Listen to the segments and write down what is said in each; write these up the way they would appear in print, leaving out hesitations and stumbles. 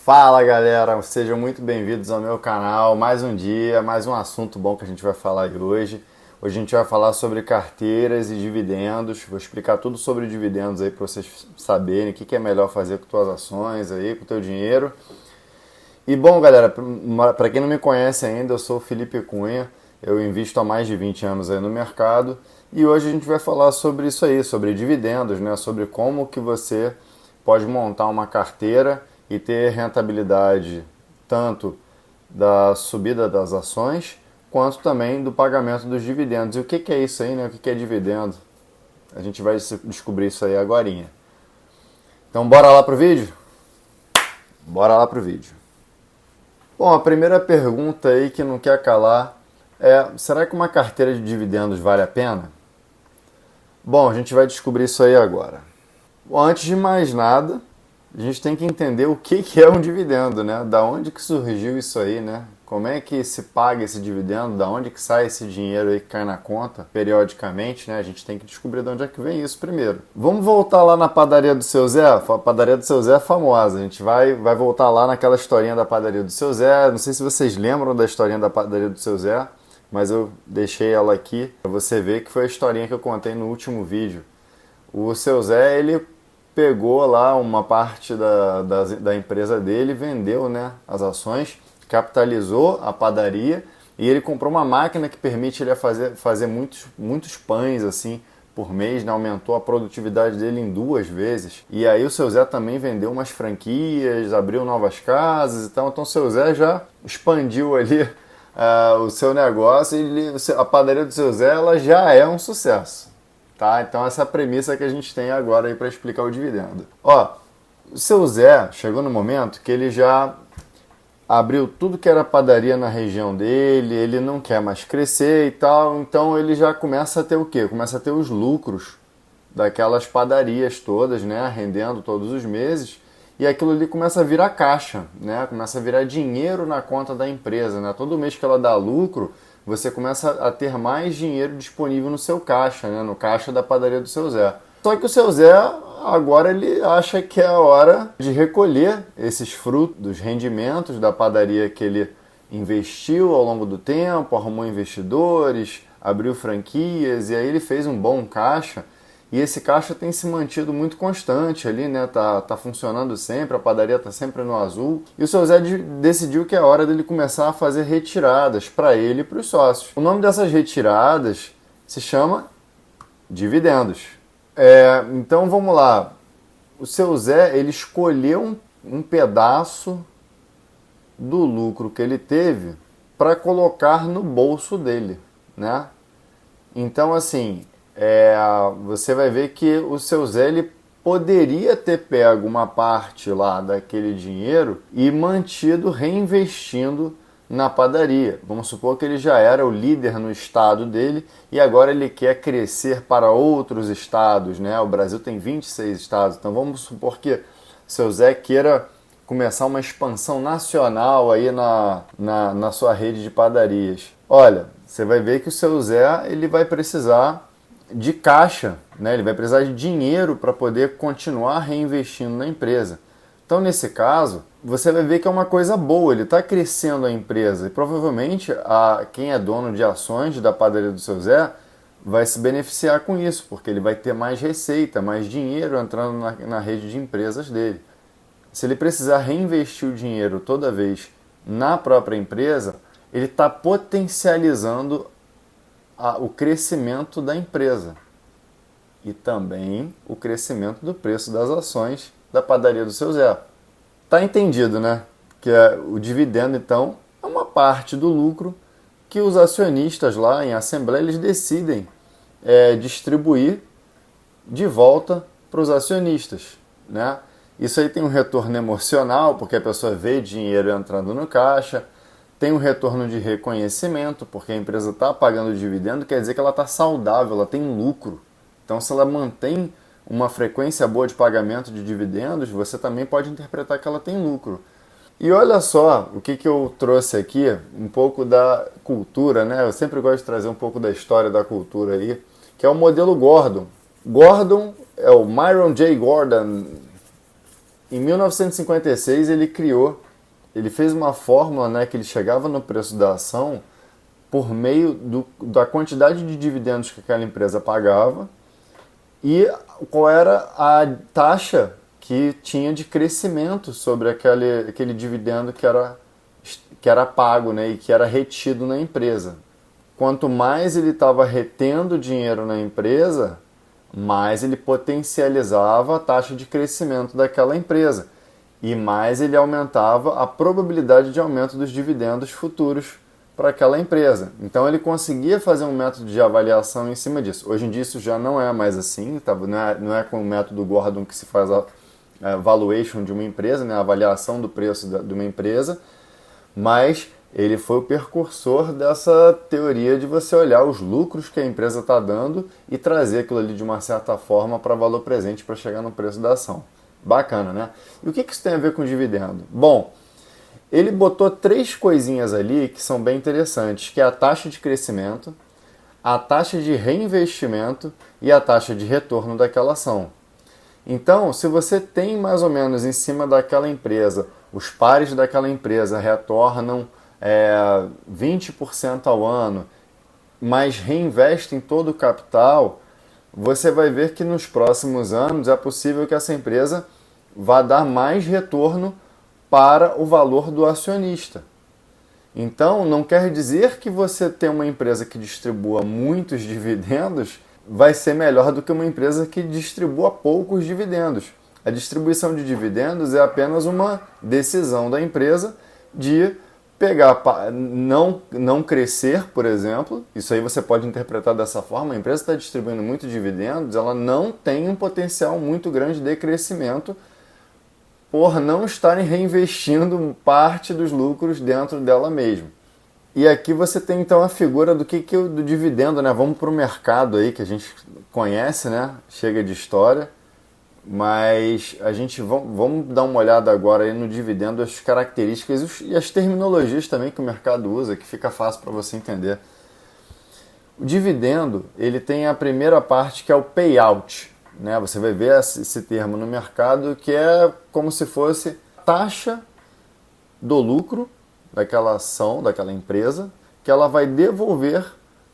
Fala galera, sejam muito bem-vindos ao meu canal. Mais um dia, mais um assunto bom que a gente vai falar aí hoje. Hoje a gente vai falar sobre carteiras e dividendos. Vou explicar tudo sobre dividendos aí para vocês saberem o que é melhor fazer com suas ações aí, com o teu dinheiro. E bom, galera, para quem não me conhece ainda, eu sou o Felipe Cunha. Eu invisto há mais de 20 anos aí no mercado e hoje a gente vai falar sobre isso aí, sobre dividendos, né? Sobre como que você pode montar uma carteira e ter rentabilidade tanto da subida das ações quanto também do pagamento dos dividendos. E o que é isso aí, né? O que é dividendo? A gente vai descobrir isso aí agorinha. Então bora lá pro vídeo? Bora lá pro vídeo. Bom, a primeira pergunta aí que não quer calar é: será que uma carteira de dividendos vale a pena? Bom, a gente vai descobrir isso aí agora. Bom, antes de mais nada, a gente tem que entender o que é um dividendo, né? Da onde que surgiu isso aí, né? Como é que se paga esse dividendo? Da onde que sai esse dinheiro aí que cai na conta periodicamente, né? A gente tem que descobrir de onde é que vem isso primeiro. Vamos voltar lá na padaria do Seu Zé? A padaria do Seu Zé é famosa. A gente vai voltar lá naquela historinha da padaria do Seu Zé. Não sei se vocês lembram da historinha da padaria do Seu Zé, mas eu deixei ela aqui para você ver que foi a historinha que eu contei no último vídeo. O Seu Zé, ele pegou lá uma parte da empresa dele, vendeu, né, as ações, capitalizou a padaria e ele comprou uma máquina que permite ele fazer muitos pães assim por mês, né, aumentou a produtividade dele em 2 vezes. E aí o Seu Zé também vendeu umas franquias, abriu novas casas e tal. Então o Seu Zé já expandiu ali o seu negócio e a padaria do Seu Zé ela já é um sucesso. Tá? Então essa é a premissa que a gente tem agora aí para explicar o dividendo. Ó, o Seu Zé chegou no momento que ele já abriu tudo que era padaria na região dele, ele não quer mais crescer e tal, então ele já começa a ter o quê? Começa a ter os lucros daquelas padarias todas, né, rendendo todos os meses, e aquilo ali começa a virar caixa, né, começa a virar dinheiro na conta da empresa, né, todo mês que ela dá lucro, você começa a ter mais dinheiro disponível no seu caixa, né, no caixa da padaria do Seu Zé. Só que o Seu Zé, agora ele acha que é a hora de recolher esses frutos, dos rendimentos da padaria que ele investiu ao longo do tempo, arrumou investidores, abriu franquias e aí ele fez um bom caixa. E esse caixa tem se mantido muito constante ali, né? Tá funcionando sempre, a padaria tá sempre no azul. E o Seu Zé decidiu que é hora dele começar a fazer retiradas para ele e para os sócios. O nome dessas retiradas se chama dividendos. Então vamos lá. O Seu Zé ele escolheu um pedaço do lucro que ele teve para colocar no bolso dele, né? Então assim, você vai ver que o Seu Zé ele poderia ter pego uma parte lá daquele dinheiro e mantido reinvestindo na padaria. Vamos supor que ele já era o líder no estado dele e agora ele quer crescer para outros estados, né? O Brasil tem 26 estados, então vamos supor que Seu Zé queira começar uma expansão nacional aí na sua rede de padarias. Olha, você vai ver que o Seu Zé ele vai precisar de caixa, né? Ele vai precisar de dinheiro para poder continuar reinvestindo na empresa. Então, nesse caso, você vai ver que é uma coisa boa, ele está crescendo a empresa e provavelmente quem é dono de ações da padaria do Seu Zé vai se beneficiar com isso, porque ele vai ter mais receita, mais dinheiro entrando na rede de empresas dele. Se ele precisar reinvestir o dinheiro toda vez na própria empresa, ele está potencializando o crescimento da empresa e também o crescimento do preço das ações da padaria do Seu Zé. Tá entendido, né? Que o dividendo, então, é uma parte do lucro que os acionistas lá em assembleia eles decidem distribuir de volta para os acionistas, né? Isso aí tem um retorno emocional, porque a pessoa vê dinheiro entrando no caixa, tem um retorno de reconhecimento, porque a empresa está pagando dividendo, quer dizer que ela está saudável, ela tem lucro. Então, se ela mantém uma frequência boa de pagamento de dividendos, você também pode interpretar que ela tem lucro. E olha só o que eu trouxe aqui, um pouco da cultura, né? Eu sempre gosto de trazer um pouco da história da cultura aí, que é o modelo Gordon. Gordon é o Myron J. Gordon. Em 1956 ele fez uma fórmula, né, que ele chegava no preço da ação por meio da quantidade de dividendos que aquela empresa pagava e qual era a taxa que tinha de crescimento sobre aquele dividendo que era pago, né, e que era retido na empresa. Quanto mais ele estava retendo dinheiro na empresa, mais ele potencializava a taxa de crescimento daquela empresa e mais ele aumentava a probabilidade de aumento dos dividendos futuros para aquela empresa. Então ele conseguia fazer um método de avaliação em cima disso. Hoje em dia isso já não é mais assim, tá? Não é com o método Gordon que se faz a valuation de uma empresa, né? A avaliação do preço de uma empresa, mas ele foi o precursor dessa teoria de você olhar os lucros que a empresa está dando e trazer aquilo ali de uma certa forma para valor presente para chegar no preço da ação. Bacana, né? E o que isso tem a ver com dividendo? Bom, ele botou 3 coisinhas ali que são bem interessantes, que é a taxa de crescimento, a taxa de reinvestimento e a taxa de retorno daquela ação. Então, se você tem mais ou menos em cima daquela empresa, os pares daquela empresa retornam 20% ao ano, mas reinvestem todo o capital, você vai ver que nos próximos anos é possível que essa empresa vá dar mais retorno para o valor do acionista. Então, não quer dizer que você ter uma empresa que distribua muitos dividendos vai ser melhor do que uma empresa que distribua poucos dividendos. A distribuição de dividendos é apenas uma decisão da empresa de pegar, não crescer, por exemplo. Isso aí você pode interpretar dessa forma. A empresa está distribuindo muito dividendos, ela não tem um potencial muito grande de crescimento por não estarem reinvestindo parte dos lucros dentro dela mesma. E aqui você tem então a figura do do dividendo, né? Vamos para o mercado aí que a gente conhece, né? Chega de história, mas vamos dar uma olhada agora aí no dividendo, as características e as terminologias também que o mercado usa, que fica fácil para você entender. O dividendo, ele tem a primeira parte que é o payout, né? Você vai ver esse termo no mercado, que é como se fosse taxa do lucro daquela ação, daquela empresa, que ela vai devolver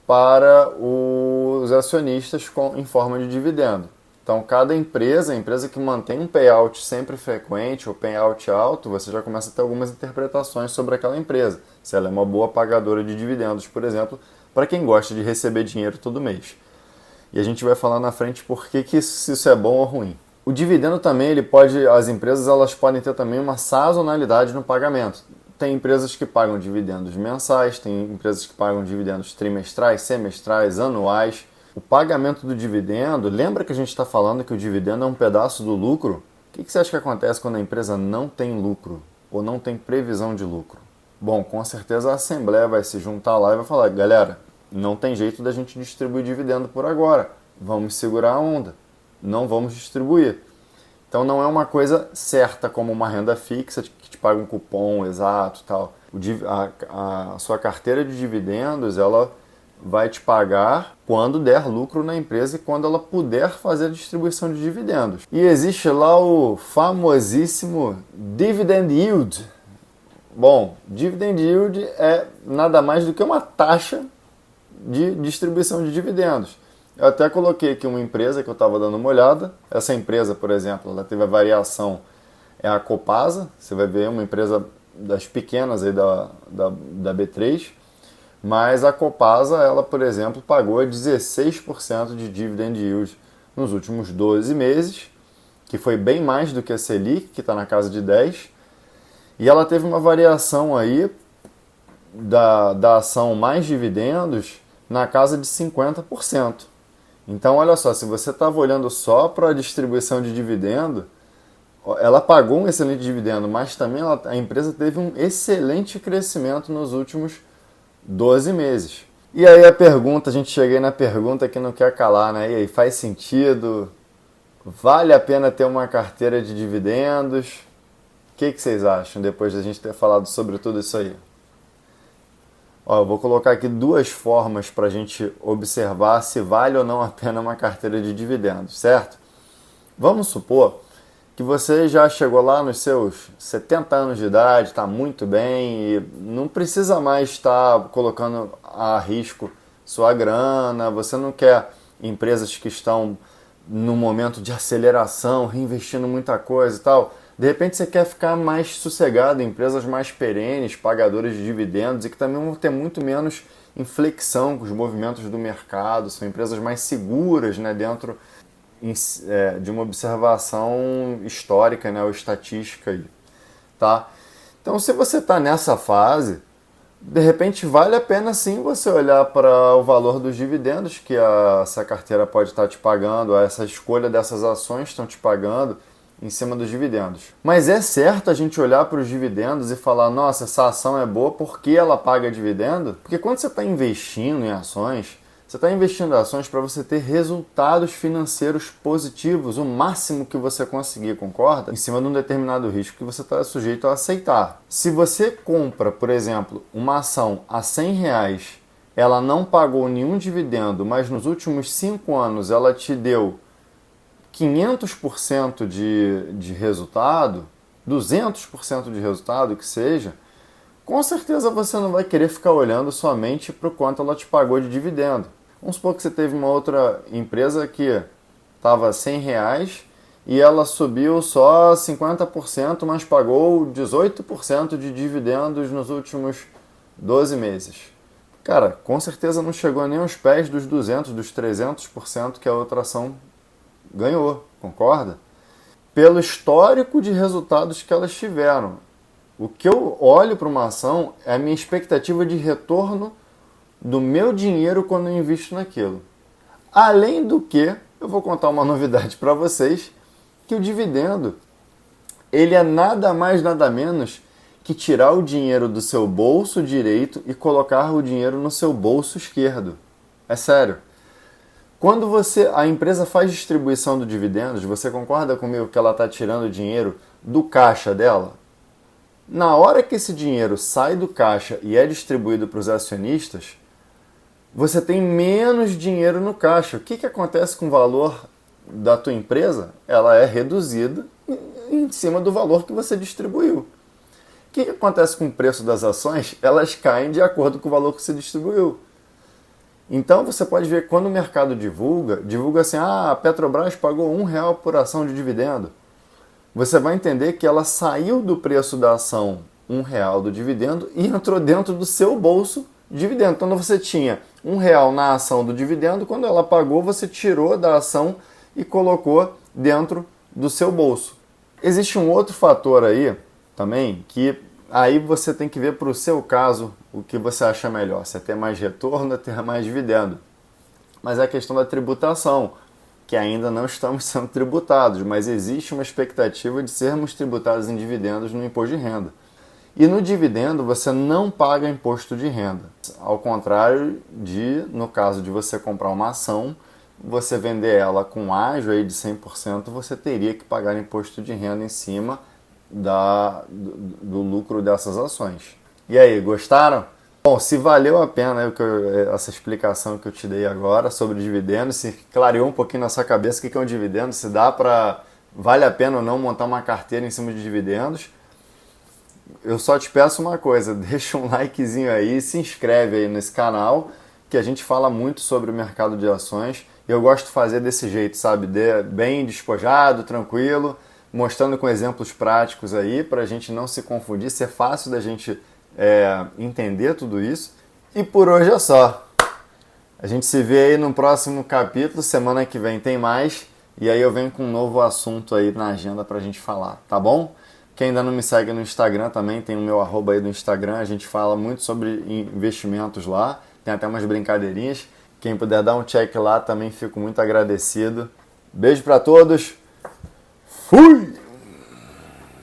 para os acionistas em forma de dividendo. Então, cada empresa, a empresa que mantém um payout sempre frequente ou payout alto, você já começa a ter algumas interpretações sobre aquela empresa. Se ela é uma boa pagadora de dividendos, por exemplo, para quem gosta de receber dinheiro todo mês. E a gente vai falar na frente por que isso é bom ou ruim. O dividendo também, as empresas elas podem ter também uma sazonalidade no pagamento. Tem empresas que pagam dividendos mensais, tem empresas que pagam dividendos trimestrais, semestrais, anuais. O pagamento do dividendo, lembra que a gente está falando que o dividendo é um pedaço do lucro? O que você acha que acontece quando a empresa não tem lucro ou não tem previsão de lucro? Bom, com certeza a Assembleia vai se juntar lá e vai falar, galera, não tem jeito da gente distribuir dividendo por agora, vamos segurar a onda, não vamos distribuir. Então não é uma coisa certa como uma renda fixa que te paga um cupom exato, tal. A sua carteira de dividendos, ela vai te pagar quando der lucro na empresa e quando ela puder fazer a distribuição de dividendos. E existe lá o famosíssimo dividend yield. Bom, dividend yield é nada mais do que uma taxa de distribuição de dividendos. Eu até coloquei aqui uma empresa que eu estava dando uma olhada. Essa empresa, por exemplo, ela teve a variação, é a Copasa. Você vai ver uma empresa das pequenas aí da B3. Mas a Copasa, ela, por exemplo, pagou 16% de dividend yield nos últimos 12 meses, que foi bem mais do que a Selic, que está na casa de 10%. E ela teve uma variação aí da ação mais dividendos na casa de 50%. Então, olha só, se você estava olhando só para a distribuição de dividendo, ela pagou um excelente dividendo, mas também a empresa teve um excelente crescimento nos últimos 12 meses. E aí a gente chega aí na pergunta que não quer calar, né? E aí, faz sentido? Vale a pena ter uma carteira de dividendos? O que vocês acham depois da gente ter falado sobre tudo isso aí? Eu vou colocar aqui 2 formas para a gente observar se vale ou não a pena uma carteira de dividendos, certo? Vamos supor que você já chegou lá nos seus 70 anos de idade, está muito bem e não precisa mais estar colocando a risco sua grana, você não quer empresas que estão no momento de aceleração, reinvestindo muita coisa e tal. De repente você quer ficar mais sossegado em empresas mais perenes, pagadoras de dividendos e que também vão ter muito menos inflexão com os movimentos do mercado, são empresas mais seguras, né, dentro de uma observação histórica, né, ou estatística aí, tá? Então, se você está nessa fase, de repente vale a pena sim você olhar para o valor dos dividendos que essa carteira pode estar te pagando, essa escolha dessas ações estão te pagando em cima dos dividendos. Mas é certo a gente olhar para os dividendos e falar, nossa, essa ação é boa porque ela paga dividendo? Porque quando você está investindo em ações, você está investindo em ações para você ter resultados financeiros positivos, o máximo que você conseguir, concorda? Em cima de um determinado risco que você está sujeito a aceitar. Se você compra, por exemplo, uma ação a R$100, ela não pagou nenhum dividendo, mas nos últimos 5 anos ela te deu 500% de resultado, 200% de resultado que seja, com certeza você não vai querer ficar olhando somente para o quanto ela te pagou de dividendo. Vamos supor que você teve uma outra empresa que estava R$100 e ela subiu só 50%, mas pagou 18% de dividendos nos últimos 12 meses. Cara, com certeza não chegou nem aos pés dos 200%, dos 300% que a outra ação ganhou, concorda? Pelo histórico de resultados que elas tiveram. O que eu olho para uma ação é a minha expectativa de retorno do meu dinheiro quando eu invisto naquilo. Além do que, eu vou contar uma novidade para vocês, que o dividendo, ele é nada mais, nada menos que tirar o dinheiro do seu bolso direito e colocar o dinheiro no seu bolso esquerdo. É sério. Quando a empresa faz distribuição do dividendos, você concorda comigo que ela está tirando o dinheiro do caixa dela? Na hora que esse dinheiro sai do caixa e é distribuído para os acionistas, você tem menos dinheiro no caixa. O que acontece com o valor da tua empresa? Ela é reduzida em cima do valor que você distribuiu. O que acontece com o preço das ações? Elas caem de acordo com o valor que você distribuiu. Então você pode ver quando o mercado divulga assim, a Petrobras pagou R$1 por ação de dividendo. Você vai entender que ela saiu do preço da ação R$1 do dividendo e entrou dentro do seu bolso dividendo. Então você tinha R$1 na ação do dividendo, quando ela pagou, você tirou da ação e colocou dentro do seu bolso. Existe um outro fator aí também, que aí você tem que ver para o seu caso o que você acha melhor, se é ter mais retorno ou ter mais dividendo. Mas é a questão da tributação, que ainda não estamos sendo tributados, mas existe uma expectativa de sermos tributados em dividendos no imposto de renda. E no dividendo você não paga imposto de renda. Ao contrário de, no caso de você comprar uma ação, você vender ela com ágio aí de 100%, você teria que pagar imposto de renda em cima do lucro dessas ações. E aí, gostaram? Bom, se valeu a pena essa explicação que eu te dei agora sobre dividendos, se clareou um pouquinho na sua cabeça o que é um dividendo, se vale a pena ou não montar uma carteira em cima de dividendos, eu só te peço uma coisa, deixa um likezinho aí, se inscreve aí nesse canal, que a gente fala muito sobre o mercado de ações. Eu gosto de fazer desse jeito, sabe? Bem despojado, tranquilo, mostrando com exemplos práticos aí, para a gente não se confundir, ser fácil da gente entender tudo isso. E por hoje é só. A gente se vê aí no próximo capítulo, semana que vem tem mais, e aí eu venho com um novo assunto aí na agenda pra gente falar, tá bom? Quem ainda não me segue no Instagram também, tem o meu @ aí do Instagram, a gente fala muito sobre investimentos lá, tem até umas brincadeirinhas. Quem puder dar um check lá também fico muito agradecido. Beijo pra todos, fui!